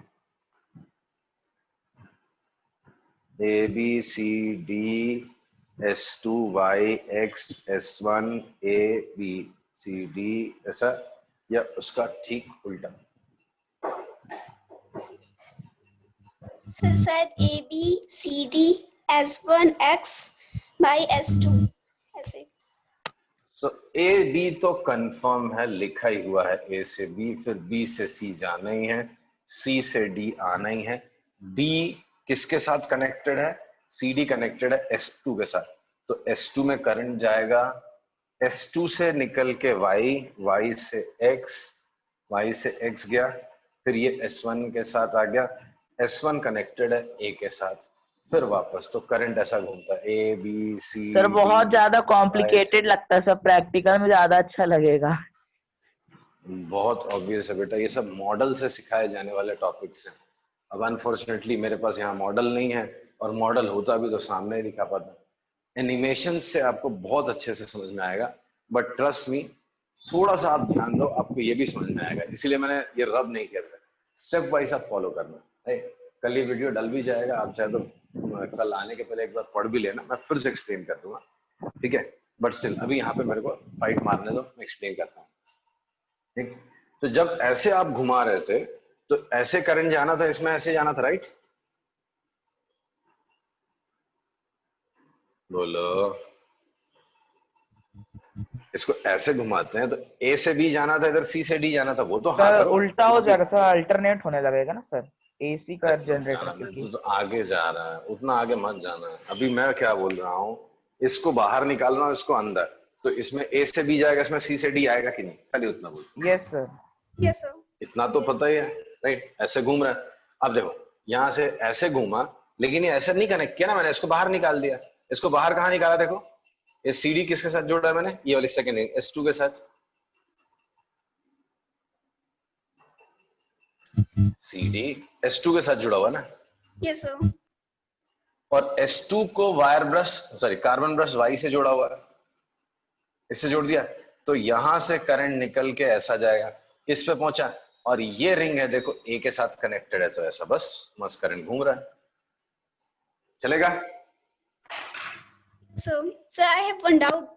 Speaker 3: A B C D S2 Y X S1 A B C D, ऐसा, या उसका ठीक उल्टा?
Speaker 2: सर शायद A B C D S1 X by S2 ऐसे।
Speaker 1: तो A B तो कंफर्म है, लिखा ही हुआ है, A से B, फिर B से C जाना ही है, C से D आना ही है, D किसके साथ कनेक्टेड है, CD कनेक्टेड है S2 के साथ, तो S2 में करंट जाएगा, S2 से निकल के Y, Y से X, Y से X गया, फिर ये S1 के साथ आ गया, S1 कनेक्टेड है A के साथ, फिर वापस, तो करंट ऐसा घूमता है A B C।
Speaker 3: सर बहुत ज्यादा कॉम्प्लिकेटेड लगता है, सब प्रैक्टिकल में ज्यादा अच्छा लगेगा।
Speaker 1: बहुत ऑब्वियस है बेटा, ये सब मॉडल से सिखाए जाने वाले टॉपिक्स हैं। अब अनफॉर्चुनेटली मेरे पास यहाँ मॉडल नहीं है, और मॉडल होता भी तो सामने ही दिखा पाता। एनिमेशन से आपको बहुत अच्छे से समझ में आएगा, बट ट्रस्ट मी, थोड़ा सा आप ध्यान दो, आपको ये भी समझ में आएगा। इसीलिए मैंने ये रब नहीं किया था, स्टेप वाइज आप फॉलो करना है। कल ये वीडियो डल भी जाएगा, आप चाहे तो कल आने के पहले एक बार पढ़ भी लेना, मैं फिर से एक्सप्लेन कर दूंगा, ठीक है। बट स्टिल अभी यहाँ पे मेरे को फाइट मारने दो, मैं एक्सप्लेन करता हूँ, ठीक। तो जब ऐसे आप घुमा रहे थे तो ऐसे करंट जाना था, इसमें ऐसे जाना था, राइट? बोलो, इसको ऐसे घुमाते हैं तो ए से बी जाना था, इधर सी से डी जाना था, वो तो हाँ करो,
Speaker 3: उल्टा हो जाएगा सर, अल्टरनेट होने लगेगा ना सर, एसी का जनरेटर।
Speaker 1: तो आगे जा रहा है, उतना आगे मत जाना है। अभी मैं क्या बोल रहा हूँ, इसको बाहर निकाल रहा हूँ, इसको अंदर, तो इसमें ए से बी जाएगा, इसमें सी से डी आएगा कि नहीं, खाली उतना बोल।
Speaker 3: यस सर,
Speaker 2: यस सर,
Speaker 1: इतना तो पता ही है, राइट। ऐसे घूम रहा है, अब देखो यहाँ से ऐसे घूमा, लेकिन ये ऐसे नहीं कनेक्ट किया ना मैंने, इसको बाहर निकाल दिया। इसको बाहर कहाँ निकाला, देखो ये सी डी किसके साथ जोड़ा है मैंने, ये वाली सेकेंड रिंग S2 के साथ, सी डी S2 के साथ जुड़ा हुआ ना।
Speaker 2: Yes sir.
Speaker 1: और S2 को wire brush, sorry carbon brush Y से जोड़ा हुआ है, इससे जोड़ दिया, तो यहां से करंट निकल के ऐसा जाएगा, किस पे पहुंचा, और ये रिंग है देखो ए के साथ कनेक्टेड है, तो ऐसा बस मस्त करंट घूम रहा है, चलेगा?
Speaker 2: Sir I have one doubt.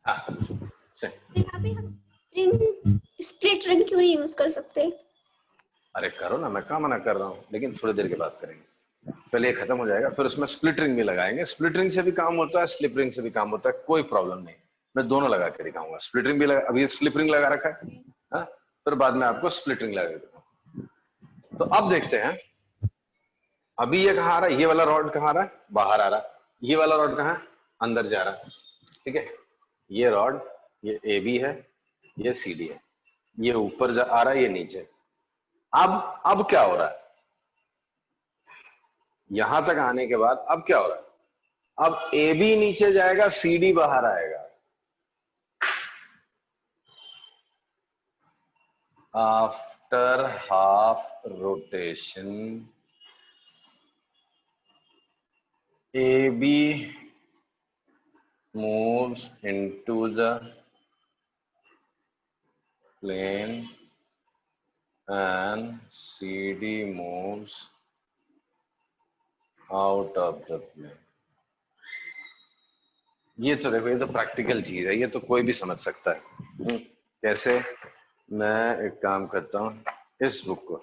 Speaker 1: हाँ,
Speaker 2: यहाँ पे हम रिंग, स्प्लिट रिंग क्यों नहीं यूज कर सकते?
Speaker 1: अरे करो ना, मैं कहाँ मना कर रहा हूँ, लेकिन थोड़ी देर के बाद करेंगे, पहले ये खत्म हो जाएगा, फिर उसमें स्प्लिट रिंग भी लगाएंगे। स्प्लिट रिंग से भी काम होता है, स्लिप रिंग से भी काम होता है, कोई प्रॉब्लम नहीं, मैं दोनों लगा के दिखाऊंगा। स्प्लिट रिंग भी लगा, अभी स्लिप रिंग लगा रखा है, हाँ? फिर बाद में आपको स्प्लिट रिंग लगा के दिखाऊंगा। तो अब देखते हैं, अभी ये कहाँ आ रहा है, ये वाला रॉड कहाँ आ रहा है, बाहर आ रहा है, ये वाला रॉड कहाँ अंदर जा रहा है, ठीक है? ये रॉड, ये ए बी है, ये सी डी है, ये ऊपर आ रहा है, ये नीचे। अब क्या हो रहा है, यहां तक आने के बाद अब क्या हो रहा है, अब ए बी नीचे जाएगा, सी डी बाहर आएगा। After half rotation A B moves into the plane and CD moves out of the plane। ये तो देखो, ये तो प्रैक्टिकल चीज है, ये तो कोई भी समझ सकता है। कैसे? मैं एक काम करता हूँ, इस बुक को,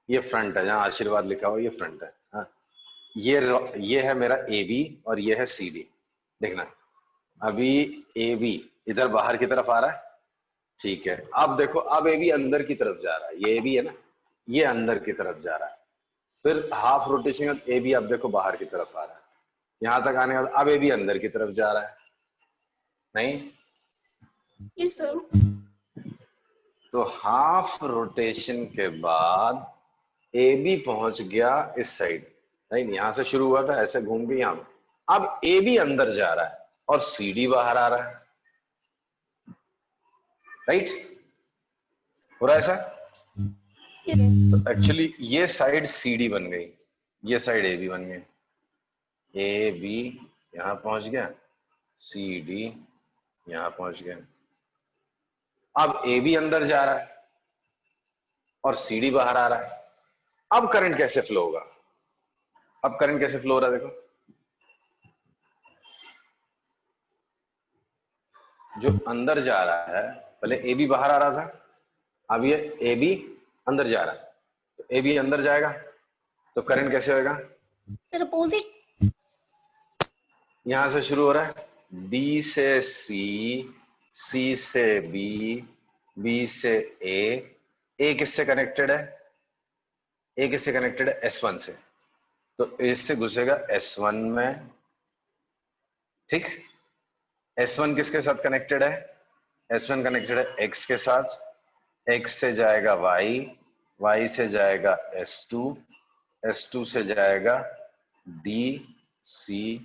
Speaker 1: ये फ्रंट है, जहाँ आशीर्वाद लिखा हुआ ये फ्रंट है, हाँ? ये है मेरा ए बी और ये है सी डी। देखना, अभी ए बी इधर बाहर की तरफ आ रहा है, ठीक है? अब देखो, अब ए बी अंदर की तरफ जा रहा है, ये ए बी है ना, ये अंदर की तरफ जा रहा है। फिर हाफ रोटेशन ए बी अब देखो बाहर की तरफ आ रहा है, यहां तक आने के बाद अब ए बी अंदर की तरफ जा रहा है, नहीं?
Speaker 2: Yes sir.
Speaker 1: तो हाफ रोटेशन के बाद ए बी पहुंच गया इस साइड, राइट? यहां से शुरू हुआ था, ऐसे घूम के यहां, अब ए बी अंदर जा रहा है और सी डी बाहर आ रहा है, राइट? हो रहा है ऐसा? तो एक्चुअली ये साइड सी डी बन गई, ये साइड ए बी बन गई। ए बी यहां पहुंच गया, सी डी यहां पहुंच गया। अब ए बी अंदर जा रहा है और सी डी बाहर आ रहा है। अब करंट कैसे फ्लो होगा? अब करंट कैसे फ्लो हो रहा है, देखो, जो अंदर जा रहा है, पहले ए बी बाहर आ रहा था, अब ये ए बी अंदर जा रहा है, तो ए बी अंदर जाएगा तो करंट कैसे होगा?
Speaker 2: Sir opposite.
Speaker 1: यहां से शुरू हो रहा है, बी से सी, सी से बी, बी से ए किससे कनेक्टेड है? ए किससे कनेक्टेड है? S1 से, तो इससे घुसेगा S1 में, ठीक? S1 किसके साथ कनेक्टेड है? S1 कनेक्टेड है X के साथ, X से जाएगा Y, Y से जाएगा S2, S2 से जाएगा D, C,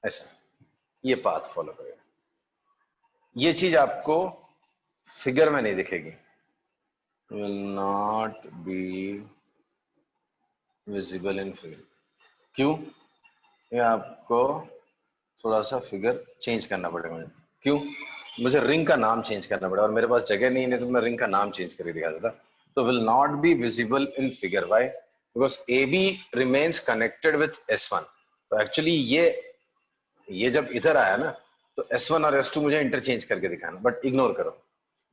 Speaker 1: ऐसा ये पाथ फॉलो करेगा। ये चीज आपको फिगर में नहीं दिखेगी, will not be visible in figure। क्यों? ये आपको थोड़ा सा फिगर चेंज करना पड़ेगा मुझे। क्यों? मुझे रिंग का नाम चेंज करना पड़ेगा और मेरे पास जगह नहीं है, तो मैं रिंग का नाम चेंज करके दिखा देता। तो will not be visible in figure, why? Because AB remains connected with S1। तो एक्चुअली ये जब इधर आया ना, तो S1 और S2 मुझे इंटरचेंज करके दिखाना, बट इग्नोर करो।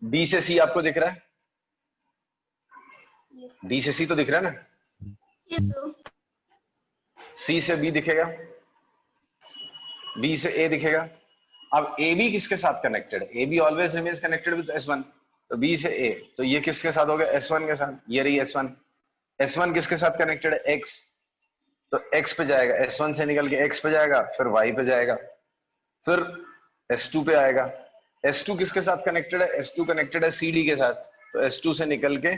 Speaker 1: D से C आपको दिख रहा है? D से C तो दिख रहा है ना?
Speaker 2: Yes sir.
Speaker 1: C से B दिखेगा, B से A दिखेगा। अब AB किसके साथ कनेक्टेड है? AB always remains connected with S1, तो B से A, तो ये किसके साथ हो गया? S1 के साथ। ये रही S1। S1 किसके साथ कनेक्टेड है? X, तो X पे जाएगा, S1 से निकल के X पे जाएगा, फिर Y पे जाएगा, फिर S2 पे आएगा। S2 किसके साथ कनेक्टेड है? S2 कनेक्टेड है CD के साथ, तो S2 से निकल के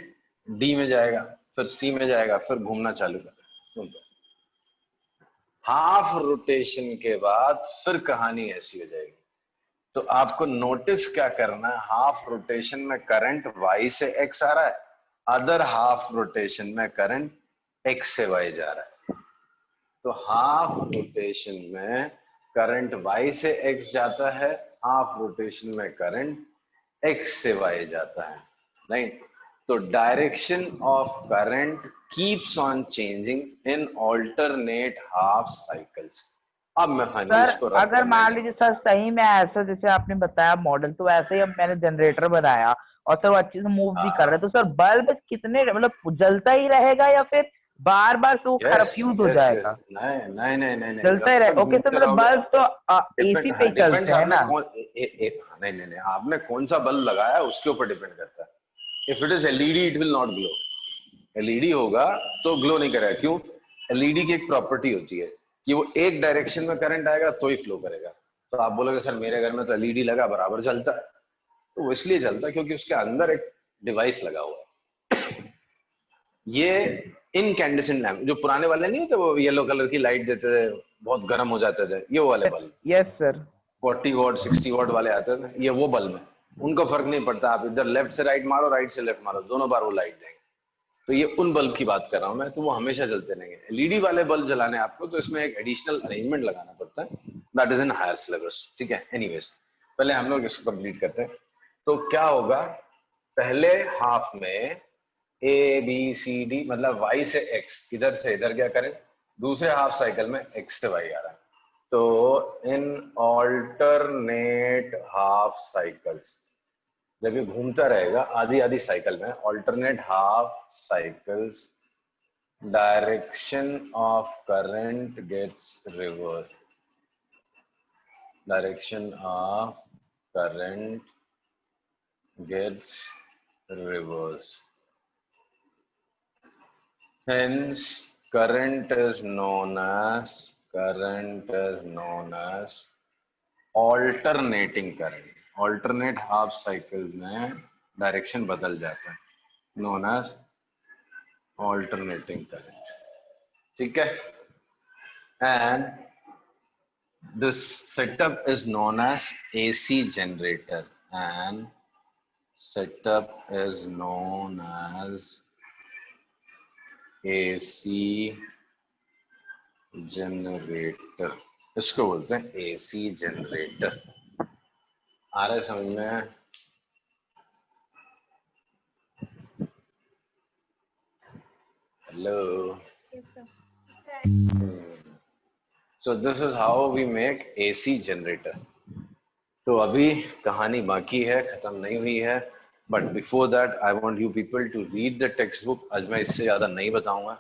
Speaker 1: D में जाएगा, फिर C में जाएगा, फिर घूमना चालू करेगा। हाफ रोटेशन के बाद फिर कहानी ऐसी हो जाएगी। तो आपको नोटिस क्या करना है, हाफ रोटेशन में करंट Y से X आ रहा है, अदर हाफ रोटेशन में करंट X से Y जा रहा है। तो हाफ रोटेशन में करंट Y से X जाता है, हाफ रोटेशन में करंट X से Y जाता है। राइट। तो direction of current keeps on changing in alternate half cycles. अब मैं फाइनली इसको
Speaker 3: सर
Speaker 1: रब
Speaker 3: अगर
Speaker 1: करने
Speaker 3: मान
Speaker 1: जा
Speaker 3: लीजिए सर सही में ऐसा जैसे आपने बताया मॉडल, तो ऐसे ही अब मैंने जनरेटर बनाया और सर वो अच्छे से मूव भी कर रहा है, तो सर बल्ब कितने मतलब जलता ही रहेगा या फिर बार बार तो
Speaker 1: यस
Speaker 3: फ्यूज हो
Speaker 1: यस यस।
Speaker 3: जाएगा?
Speaker 1: नहीं नहीं नहीं नहीं नहीं,
Speaker 3: जलता
Speaker 1: जब
Speaker 3: ही रहे,
Speaker 1: तक
Speaker 3: ओके सर,
Speaker 1: घूमते
Speaker 3: मतलब
Speaker 1: रहोगे।
Speaker 3: बल्ब तो एसी
Speaker 1: डिपेंड,
Speaker 3: पे
Speaker 1: हाँ
Speaker 3: ही चलते
Speaker 1: डिपेंड्स
Speaker 3: हैं
Speaker 1: आपने
Speaker 3: ना?
Speaker 1: कौन नहीं नहीं नहीं, आपने कौन सा बल्ब लगाया है उसके ऊपर डिपेंड करता है। If it is LED it will not glow. LED होगा तो ग्लो नहीं करेगा। क्यों? एलईडी की एक प्रॉपर्टी होती है कि वो एक डायरेक्शन में करंट आएगा तो ही फ्लो करेगा। तो आप बोलोगे सर मेरे घर में तो एलईडी लगा बराबर चलता है, तो वो इसलिए चलता है क्योंकि उसके अंदर एक डिवाइस लगा हुआ है। ये इनकैंडेसेंट लैम्प जो पुराने वाले नहीं होते, वो येलो कलर की लाइट देते थे, बहुत गर्म हो जाते थे, ये वाले bulb
Speaker 3: yes sir.
Speaker 1: 40 what 60 what वाले आते थे, ये वो बल्ब है। उनको फर्क नहीं पड़ता, आप इधर लेफ्ट से राइट मारो, राइट से लेफ्ट मारो, दोनों बार वो लाइट देंगे। तो ये उन बल्ब की बात कर रहा हूं मैं, तो वो हमेशा जलते रहेंगे। एलईडी वाले बल्ब जलाने आपको तो इसमें एक एडिशनल अरेंजमेंट लगाना पड़ता है, that is in higher syllabus, ठीक है। एनीवेज पहले हम लोग इसको कंप्लीट करते हैं। तो क्या होगा, पहले हाफ में ए बी सी डी मतलब वाई से एक्स, इधर से इधर क्या करें, दूसरे हाफ साइकिल में एक्स से वाई आ रहा है। तो इन ऑल्टरनेट हाफ साइकिल्स, जब ये घूमता रहेगा आधी आधी साइकिल में, alternate half cycles, direction of current gets reverse. Direction of current gets reverse. Hence, current is known as alternating current. Alternate half cycles में डायरेक्शन बदल जाता है, known as alternating current. ठीक है? And this setup is known as AC generator. And setup is known as AC generator. इसको बोलते हैं AC generator. आ रहा है समझ में? Hello. So this is how we make AC generator. तो अभी कहानी बाकी है, खत्म नहीं हुई है, but before that I want you people to read the text book. आज मैं इससे ज्यादा नहीं बताऊंगा,